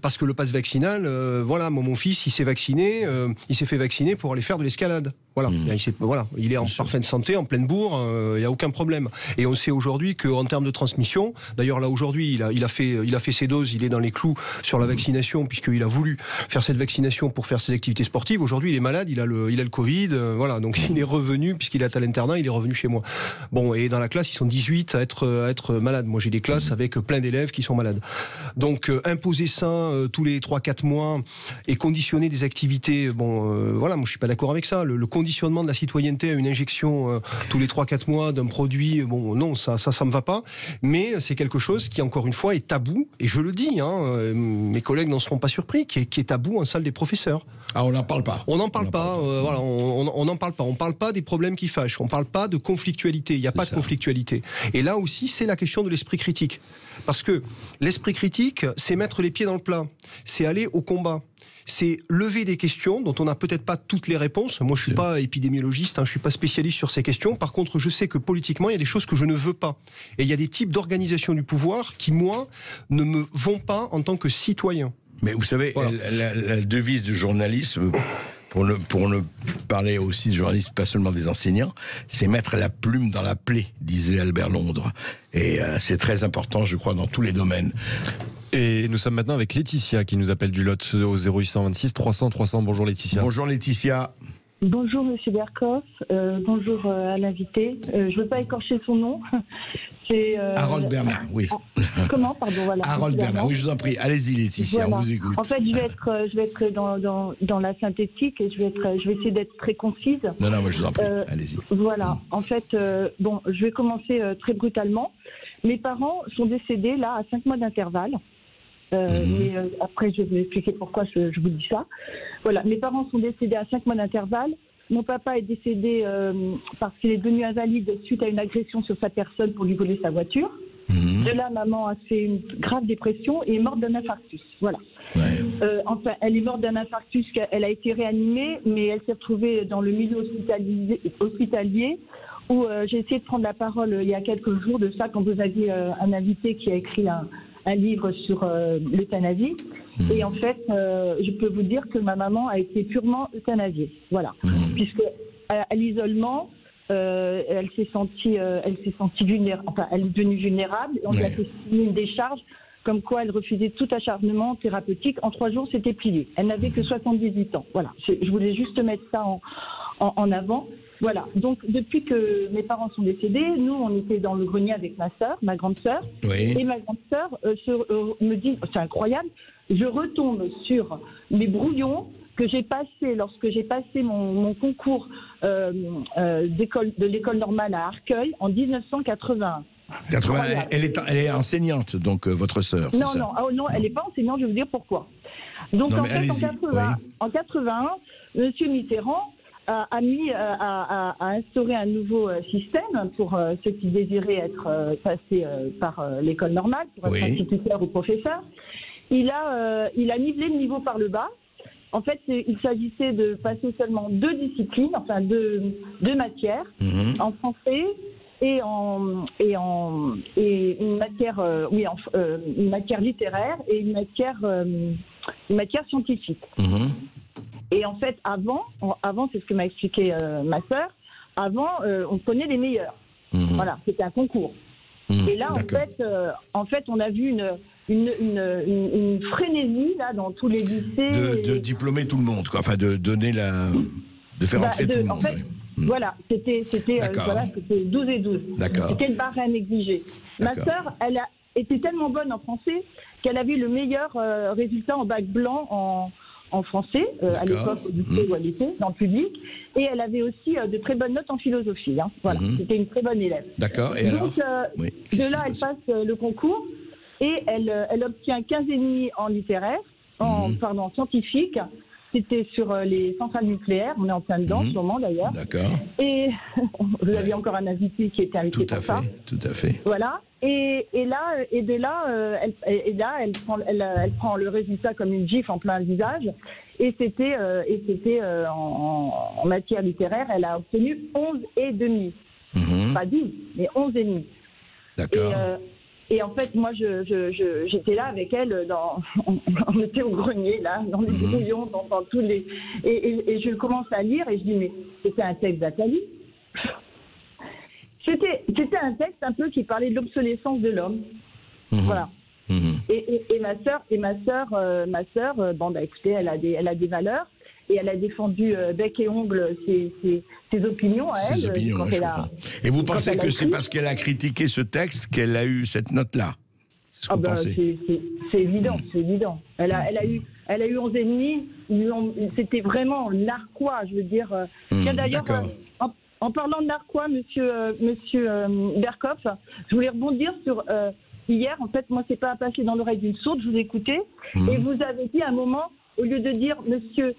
Parce que le pass vaccinal, voilà, mon fils, il s'est vacciné, il s'est fait vacciner pour aller faire de l'escalade. Voilà, il est en parfaite santé, en pleine bourre, il n'y a aucun problème. Et on sait aujourd'hui qu'en termes de transmission, d'ailleurs là aujourd'hui, il a fait ses doses, il est dans les clous sur la vaccination, puisqu'il a voulu faire cette vaccination pour faire ses activités sportives. Aujourd'hui, il est malade, il a le Covid, voilà, donc il est revenu, puisqu'il est à l'internat, il est revenu chez moi. Bon, et dans la classe, ils sont 18 à être malades. Moi, j'ai des classes avec plein d'élèves qui sont malades. Donc, imposer ça tous les 3-4 mois et conditionner des activités, voilà, moi, je suis pas d'accord avec ça. Le conditionnement de la citoyenneté à une injection tous les 3-4 mois d'un produit, non, ça me va pas. Mais c'est quelque chose qui, encore une fois, est tabou. Et je le dis, mes collègues n'en seront pas surpris, qui est tabou en salle des professeurs. Ah, on n'en parle pas. On n'en parle pas. Voilà, on n'en parle pas. On parle pas des problèmes qui fâchent. On parle pas de conflictualité. Il n'y a pas de conflictualité. Et là aussi, c'est la question de l'esprit critique. Parce que l'esprit critique, c'est mettre les pieds dans le plat. C'est aller au combat. C'est lever des questions dont on n'a peut-être pas toutes les réponses. Moi, je ne suis pas épidémiologiste, je ne suis pas spécialiste sur ces questions. Par contre, je sais que politiquement, il y a des choses que je ne veux pas. Et il y a des types d'organisation du pouvoir qui, moi, ne me vont pas en tant que citoyen. Mais vous savez, voilà. la devise du journalisme, pour ne parler aussi de journalistes, pas seulement des enseignants, c'est mettre la plume dans la plaie, disait Albert Londres. Et c'est très important, je crois, dans tous les domaines. Et nous sommes maintenant avec Laetitia qui nous appelle du Lot au 0826 300 300. Bonjour Laetitia. Bonjour Laetitia. Bonjour Monsieur Berkoff, bonjour à l'invité. Je ne veux pas écorcher son nom. C'est Harold Bernard, oui. Comment, pardon, voilà. Harold Bernard, oui, je vous en prie. Allez-y Laetitia, voilà. On vous écoute. En fait, je vais être dans la synthétique et je vais essayer d'être très concise. Non, moi je vous en prie, allez-y. Voilà, en fait, je vais commencer très brutalement. Mes parents sont décédés là à 5 mois d'intervalle. Mais après, je vais vous expliquer pourquoi je vous dis ça. Voilà, mes parents sont décédés à 5 mois d'intervalle. Mon papa est décédé parce qu'il est devenu invalide suite à une agression sur sa personne pour lui voler sa voiture. De là, maman a fait une grave dépression et est morte d'un infarctus. Voilà. Ouais. Enfin, elle est morte d'un infarctus, elle a été réanimée, mais elle s'est retrouvée dans le milieu hospitalier où j'ai essayé de prendre la parole il y a quelques jours de ça, quand vous aviez un invité qui a écrit un livre sur l'euthanasie. Et en fait, je peux vous dire que ma maman a été purement euthanasiée. Voilà. Puisque à l'isolement, elle s'est sentie vulnérable. Enfin, elle est devenue vulnérable. Et on lui a fait signer une décharge comme quoi elle refusait tout acharnement thérapeutique. En 3 jours, c'était plié. Elle n'avait que 78 ans. Voilà. Je voulais juste mettre ça en avant. Voilà. Donc, depuis que mes parents sont décédés, nous, on était dans le grenier avec ma sœur, ma grande sœur. Oui. Et ma grande sœur me dit, c'est incroyable, je retombe sur les brouillons que j'ai passés lorsque j'ai passé mon concours de l'école normale à Arcueil en 1981. Elle est enseignante, donc votre sœur. Non, non, elle n'est pas enseignante, je vais vous dire pourquoi. Donc Non, en mais fait, en 81, M. Mitterrand a instauré un nouveau système pour ceux qui désiraient être passés par l'école normale, pour être instituteur ou professeur. Il a nivelé le niveau par le bas. En fait, il s'agissait de passer seulement 2 disciplines, enfin deux matières, en français et une matière littéraire et une matière scientifique. Et en fait, avant, c'est ce que m'a expliqué ma sœur, avant, on prenait les meilleurs. Voilà, c'était un concours. Et là, en fait, on a vu une frénésie là dans tous les lycées. De diplômer tout le monde, quoi. Enfin, de faire entrer tout le monde. En fait, voilà, c'était 12 et 12. C'était le barème exigé. Ma sœur, elle a été tellement bonne en français qu'elle avait le meilleur résultat en bac blanc en français, à l'époque, au lycée où elle était, dans le public. Et elle avait aussi de très bonnes notes en philosophie. Hein. Voilà, c'était une très bonne élève. D'accord, et donc, de là, elle passe le concours et elle obtient 15,5 en littéraire, en scientifique. C'était sur les centrales nucléaires, on est en plein dedans en ce moment d'ailleurs. D'accord. Et vous aviez encore un invité qui était invité pour ça. Tout à fait. Voilà. Et de là, elle prend le résultat comme une gifle en plein visage. Et c'était en matière littéraire, elle a obtenu 11,5. Pas 10, mais 11,5. D'accord. Et en fait, moi, j'étais là avec elle, on était au grenier, là, dans les brouillons, dans tous les... Et je commence à lire et je dis, mais c'était un texte d'Attali. C'était un texte un peu qui parlait de l'obsolescence de l'homme. Voilà. Et ma sœur, bon, bah, écoutez, elle a des valeurs. Et elle a défendu bec et ongle ses opinions à elle. Ses opinions, Et vous pensez que c'est parce qu'elle a critiqué ce texte qu'elle a eu cette note-là? C'est ce que vous pensez? C'est évident, c'est évident. Elle a eu 11,5. C'était vraiment narquois, je veux dire. Tiens, d'ailleurs, en parlant de narquois, monsieur Berkoff, je voulais rebondir sur... hier, en fait, moi, c'est pas passé dans l'oreille d'une sourde, je vous écoutais. Et vous avez dit à un moment, au lieu de dire monsieur...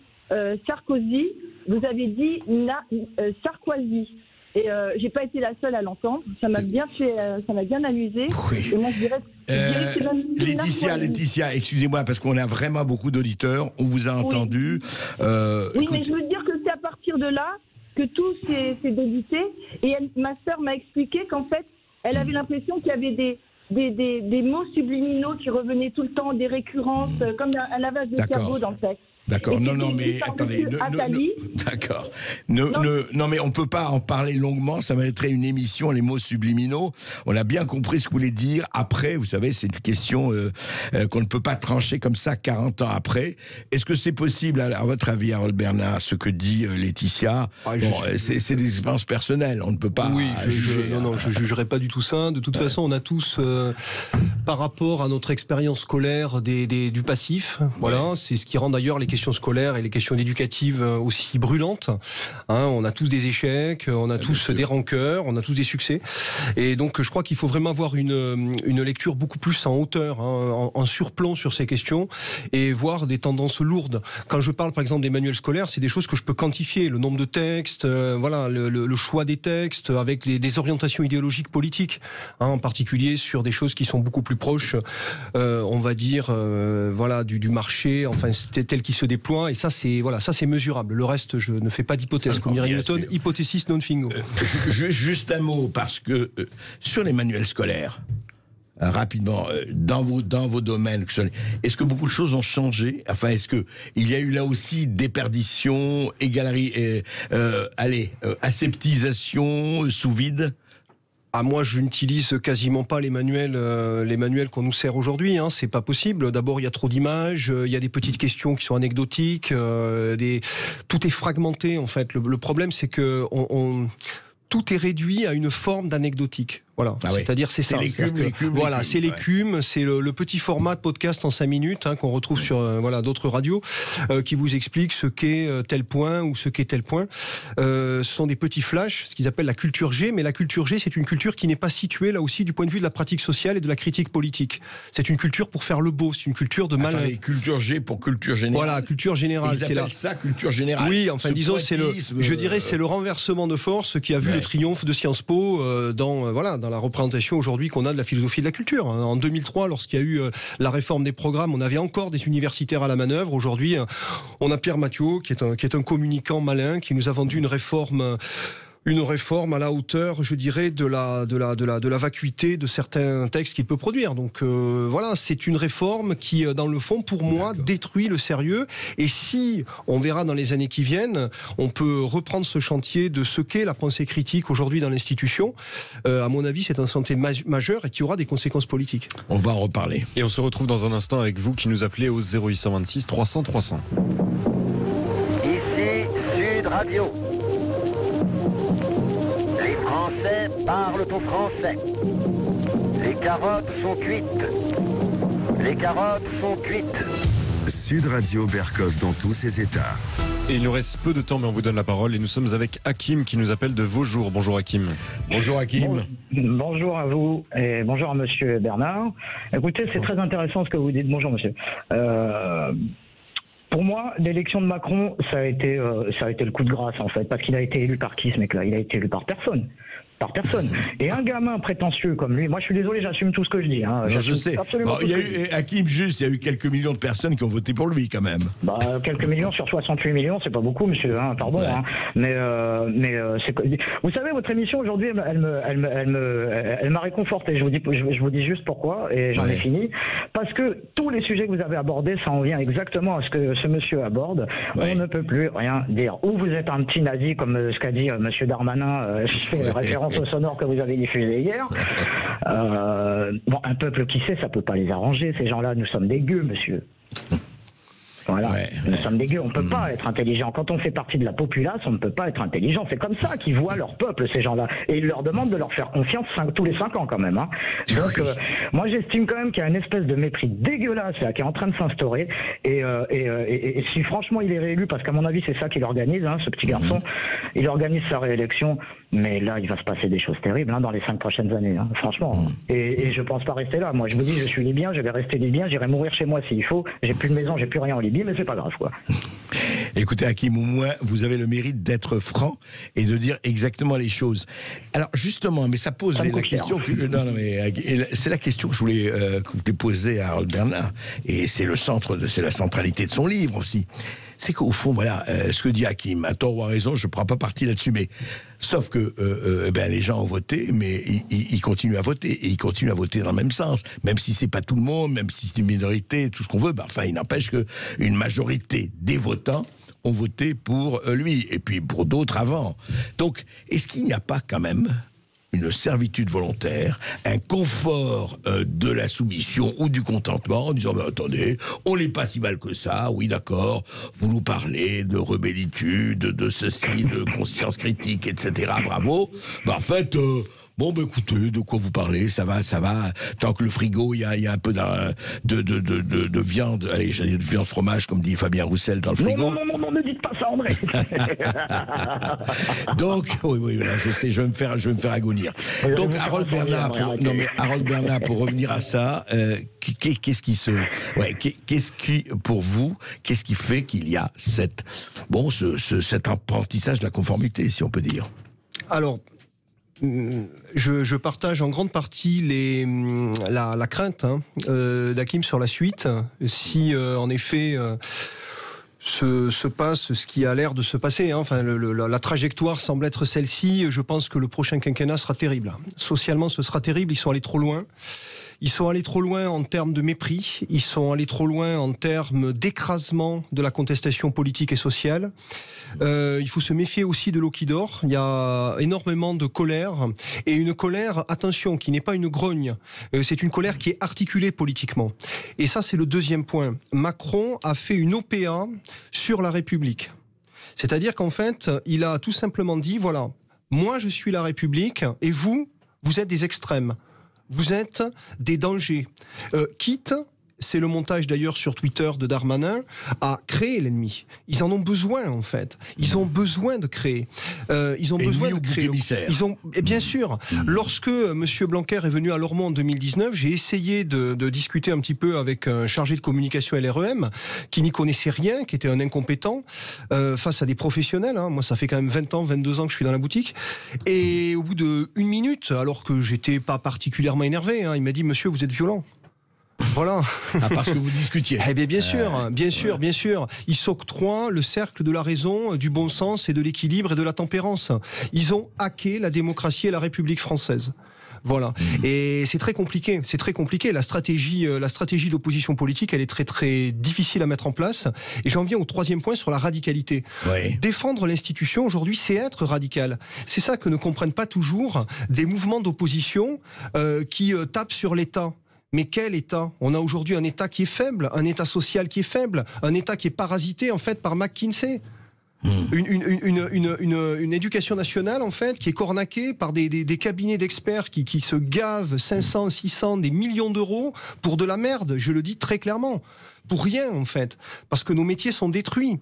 Sarkozy, vous avez dit Sarkozy. Et j'ai pas été la seule à l'entendre. Ça m'a bien amusé. Oui. Et moi, je dirais que c'est même Laetitia, excusez-moi, parce qu'on a vraiment beaucoup d'auditeurs. On vous a entendu. Oui, mais je veux dire que c'est à partir de là que tout s'est débuté. Et ma sœur m'a expliqué qu'en fait, elle avait l'impression qu'il y avait des mots subliminaux qui revenaient tout le temps, des récurrences, comme un lavage de cerveau dans le texte. D'accord, non, mais attendez. D'accord. Non, mais on ne peut pas en parler longuement, ça mériterait une émission, les mots subliminaux. On a bien compris ce que vous voulez dire. Après, vous savez, c'est une question qu'on ne peut pas trancher comme ça 40 ans après. Est-ce que c'est possible, à votre avis, Harold Bernard, ce que dit Laetitia? C'est des expériences personnelles, on ne peut pas juger. Non, je ne jugerai pas du tout ça. De toute façon, on a tous, par rapport à notre expérience scolaire, du passif. Voilà, c'est ce qui rend d'ailleurs les questions scolaires et les questions éducatives aussi brûlantes. Hein, on a tous des échecs, on a tous des rancœurs, on a tous des succès. Et donc je crois qu'il faut vraiment avoir une lecture beaucoup plus en hauteur, hein, en surplomb sur ces questions et voir des tendances lourdes. Quand je parle par exemple des manuels scolaires, c'est des choses que je peux quantifier, le nombre de textes, voilà, le choix des textes avec des orientations idéologiques politiques, hein, en particulier sur des choses qui sont beaucoup plus proches, on va dire, voilà, du marché, enfin tel qu'il se déploie. Et ça, c'est mesurable. Le reste, je ne fais pas d'hypothèse, comme dirait Newton, hypothesis non fingo. Juste un mot, parce que sur les manuels scolaires, rapidement, dans vos domaines, est-ce que beaucoup de choses ont changé? Enfin, est-ce que il y a eu là aussi déperdition, aseptisation, sous vide? Ah, moi, je n'utilise quasiment pas les manuels qu'on nous sert aujourd'hui. Hein, c'est pas possible. D'abord, il y a trop d'images, il y a des petites questions qui sont anecdotiques, tout est fragmenté en fait. Le problème, c'est que tout est réduit à une forme d'anecdotique. Voilà, c'est-à-dire c'est ça. Voilà, c'est l'écume, c'est le petit format de podcast en 5 minutes, hein, qu'on retrouve sur d'autres radios, qui vous explique ce qu'est tel point ou ce qu'est tel point. Ce sont des petits flashs, ce qu'ils appellent la culture G, mais la culture G, c'est une culture qui n'est pas située là aussi du point de vue de la pratique sociale et de la critique politique. C'est une culture pour faire le beau, c'est une culture de mal. Attendez, culture G pour culture générale. Voilà, culture générale. Ils appellent ça culture générale. Oui, enfin disons, c'est le renversement de force qui a vu le triomphe de Sciences Po dans la représentation aujourd'hui qu'on a de la philosophie de la culture. En 2003, lorsqu'il y a eu la réforme des programmes, on avait encore des universitaires à la manœuvre. Aujourd'hui, on a Pierre Mathiot, qui est un communicant malin, qui nous a vendu une réforme à la hauteur, je dirais, de la vacuité de certains textes qu'il peut produire. Donc voilà, c'est une réforme qui, dans le fond, pour moi, détruit le sérieux. Et si, on verra dans les années qui viennent, on peut reprendre ce chantier de ce qu'est la pensée critique aujourd'hui dans l'institution, à mon avis, c'est un chantier majeur et qui aura des conséquences politiques. On va en reparler. Et on se retrouve dans un instant avec vous qui nous appelez au 0826 300 300. Ici Sud Radio. Les Français parlent au français. Les carottes sont cuites. Les carottes sont cuites. Sud Radio Berkov dans tous ses états. Et il nous reste peu de temps, mais on vous donne la parole. Et nous sommes avec Hakim qui nous appelle de Vaujours. Bonjour Hakim. Bonjour Hakim. Bonjour à vous et bonjour à monsieur Bernard. Écoutez, c'est très intéressant ce que vous dites. Bonjour monsieur. Pour moi, l'élection de Macron, ça a été le coup de grâce en fait, parce qu'il a été élu par qui ce mec-là? Il a été élu par personne. Et un gamin prétentieux comme lui, moi je suis désolé, j'assume tout ce que je dis. Hein. Non, je sais. Bon, il y a eu, Hakim, il y a eu quelques millions de personnes qui ont voté pour lui quand même. Bah, quelques millions sur 68 millions, c'est pas beaucoup, monsieur, hein, pardon. Ouais. Hein. Mais vous savez, votre émission aujourd'hui, elle m'a réconforté. Je vous dis juste pourquoi, et j'en ai fini. Parce que tous les sujets que vous avez abordés, ça en vient exactement à ce que ce monsieur aborde. On ne peut plus rien dire. Ou vous êtes un petit nazi, comme ce qu'a dit monsieur Darmanin, je fais référence au sonore que vous avez diffusé hier. Un peuple qui sait, ça peut pas les arranger. Ces gens-là, nous sommes des gueux, monsieur. Voilà, nous sommes des gueux, on ne peut pas être intelligent. Quand on fait partie de la populace, on ne peut pas être intelligent. C'est comme ça qu'ils voient leur peuple, ces gens-là. Et ils leur demandent de leur faire confiance tous les 5 ans quand même. Hein. Donc, moi j'estime quand même qu'il y a une espèce de mépris dégueulasse là, qui est en train de s'instaurer. Et si franchement il est réélu, parce qu'à mon avis c'est ça qu'il organise, hein, ce petit garçon, il organise sa réélection. Mais là, il va se passer des choses terribles dans les 5 prochaines années, hein, franchement. Et je pense pas rester là. Moi, je me dis, je suis libyen, je vais rester libyen, j'irai mourir chez moi s'il faut. J'ai plus de maison, j'ai plus rien en Libye, mais c'est pas grave, quoi. Écoutez, Hakim, au moins, vous avez le mérite d'être franc et de dire exactement les choses. Alors, justement, mais ça pose la question c'est la question que je voulais poser à Harold Bernard. Et c'est la centralité de son livre aussi. C'est qu'au fond, voilà, ce que dit Hakim, à tort ou à raison, je ne prends pas parti là-dessus, mais sauf que les gens ont voté, mais ils continuent à voter, et ils continuent à voter dans le même sens, même si c'est pas tout le monde, même si c'est une minorité, tout ce qu'on veut, il n'empêche qu'une majorité des votants ont voté pour lui, et puis pour d'autres avant. Donc, est-ce qu'il n'y a pas quand même une servitude volontaire, un confort de la soumission ou du contentement, en disant, mais attendez, on n'est pas si mal que ça, oui d'accord, vous nous parlez de rebellitude, de ceci, de conscience critique, etc., bravo, en fait, Bon, ben écoutez, de quoi vous parlez? Ça va. Tant que le frigo, il y a un peu de viande, allez, j'allais dire de viande fromage, comme dit Fabien Roussel dans le frigo. Non, ne dites pas ça, André. Donc, oui, là, je sais, je vais me faire agonir. Donc, Harold Bernard, pour revenir à ça, qu'est-ce qui fait qu'il y a cet apprentissage de la conformité, si on peut dire? Alors, je partage en grande partie la crainte d'Hakim sur la suite. Si, en effet... se passe ce qui a l'air de se passer. Enfin, la trajectoire semble être celle-ci. Je pense que le prochain quinquennat sera terrible. Socialement, ce sera terrible. Ils sont allés trop loin. Ils sont allés trop loin en termes de mépris. Ils sont allés trop loin en termes d'écrasement de la contestation politique et sociale. Il faut se méfier aussi de l'eau qui dort. Il y a énormément de colère. Et une colère, attention, qui n'est pas une grogne. C'est une colère qui est articulée politiquement. Et ça, c'est le deuxième point. Macron a fait une OPA sur la République. C'est-à-dire qu'en fait, il a tout simplement dit, voilà, moi je suis la République et vous êtes des extrêmes. Vous êtes des dangers. Quitte, c'est le montage d'ailleurs sur Twitter de Darmanin, à créer l'ennemi. Ils en ont besoin en fait. Ils ont besoin de créer. Ils ont besoin de créer. Et bien sûr, lorsque M. Blanquer est venu à Lormont en 2019, j'ai essayé de discuter un petit peu avec un chargé de communication LREM qui n'y connaissait rien, qui était un incompétent, face à des professionnels. Moi, ça fait quand même 22 ans que je suis dans la boutique. Et au bout d'1 minute, alors que j'étais pas particulièrement énervé, il m'a dit « Monsieur, vous êtes violent ». Voilà. Parce que vous discutiez. Eh bien, bien sûr. Ils s'octroient le cercle de la raison, du bon sens et de l'équilibre et de la tempérance. Ils ont hacké la démocratie et la République française. Voilà. Et c'est très compliqué. La stratégie d'opposition politique, elle est très très difficile à mettre en place. Et j'en viens au troisième point sur la radicalité. Oui. Défendre l'institution aujourd'hui, c'est être radical. C'est ça que ne comprennent pas toujours des mouvements d'opposition qui tapent sur l'État. Mais quel État? On a aujourd'hui un État qui est faible, un État social qui est faible, un État qui est parasité en fait par McKinsey. Une éducation nationale en fait qui est cornaquée par des cabinets d'experts qui se gavent 500, 600, des millions d'euros pour de la merde, je le dis très clairement. Pour rien en fait, parce que nos métiers sont détruits.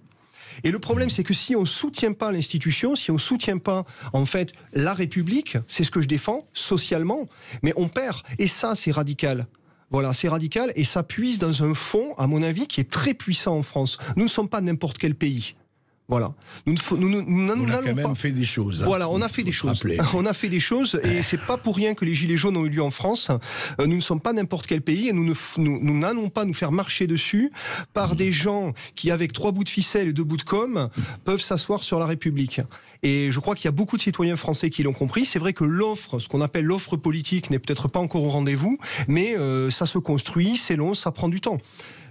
Et le problème, c'est que si on ne soutient pas l'institution, si on ne soutient pas, en fait, la République, c'est ce que je défends, socialement, mais on perd. Et ça, c'est radical. Voilà, c'est radical et ça puise dans un fond, à mon avis, qui est très puissant en France. Nous ne sommes pas n'importe quel pays. Voilà. On a quand même fait des choses. Voilà, on a fait des choses. On a fait des choses et c'est pas pour rien que les Gilets jaunes ont eu lieu en France. Nous ne sommes pas n'importe quel pays et nous n'allons pas nous faire marcher dessus par des gens qui, avec 3 bouts de ficelle et 2 bouts de com, peuvent s'asseoir sur la République. Et je crois qu'il y a beaucoup de citoyens français qui l'ont compris. C'est vrai que l'offre, ce qu'on appelle l'offre politique, n'est peut-être pas encore au rendez-vous, mais ça se construit, c'est long, ça prend du temps.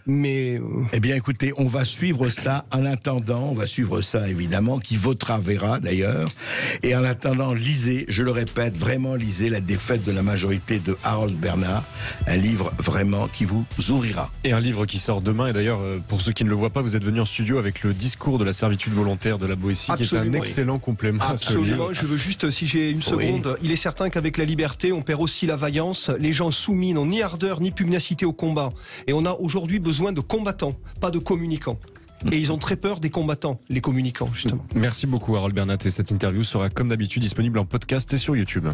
Mais... Eh bien, écoutez, on va suivre ça. En attendant, on va suivre ça, évidemment. Qui votera verra, d'ailleurs. Et en attendant, lisez, je le répète, vraiment lisez La défaite de la majorité de Harold Bernard. Un livre vraiment qui vous ouvrira. Et un livre qui sort demain. Et d'ailleurs, pour ceux qui ne le voient pas, vous êtes venu en studio avec le discours de la servitude volontaire de la Boétie, qui est un excellent complément à ce livre. Absolument. Je veux juste, si j'ai une seconde, il est certain qu'avec la liberté, on perd aussi la vaillance. Les gens soumis n'ont ni ardeur ni pugnacité au combat. Et on a aujourd'hui besoin de combattants, pas de communicants. Et ils ont très peur des combattants, les communicants, justement. Merci beaucoup, Harold Bernat. Et cette interview sera, comme d'habitude, disponible en podcast et sur YouTube.